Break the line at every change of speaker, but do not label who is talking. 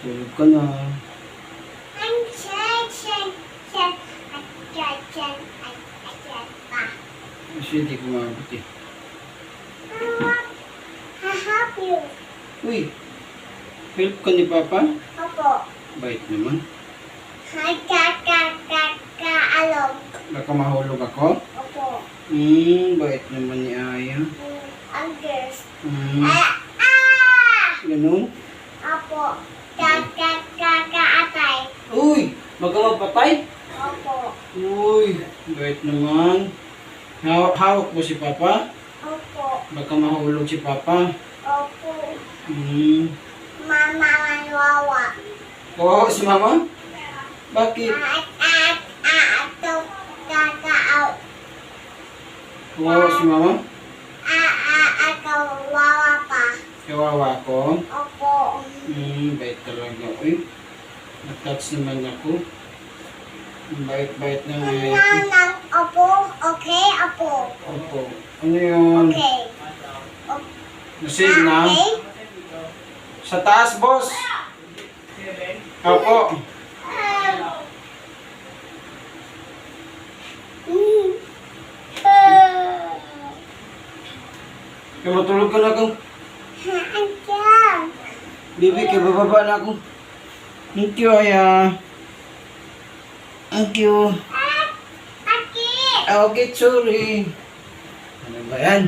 Tulog ka na. Kasi hindi ko maabot eh.
I help you.
Uy, help ka ni Papa?
Opo.
Bait naman.
Alog.
Baka mahulog ako?
Opo.
Bait naman ni Aya.
Angus.
Ganun?
Opo. Atay.
Uy, baka mapatay?
Opo.
Uy, bait naman. Hawak mo si Papa?
Opo.
Baka mahulog si Papa.
Opo.
Mama,
Wawa.
kawawa si Mama? Bakit?
Out.
Kawawa si Mama?
Wawa pa.
Kawawa ko?
Opo.
Bait talaga. Uy, na-touch naman ako. Ang bait-bait na ngayon.
Opo. Okay, opo.
Opo. Ano yun?
Okay.
Nasave na?
Okay.
Sa taas, boss! Opo. Kaya matulog ka na ako. Baby, kaya bababa na ako. Thank you, Aya. Thank you. Okay, sorry. Ano ba yan?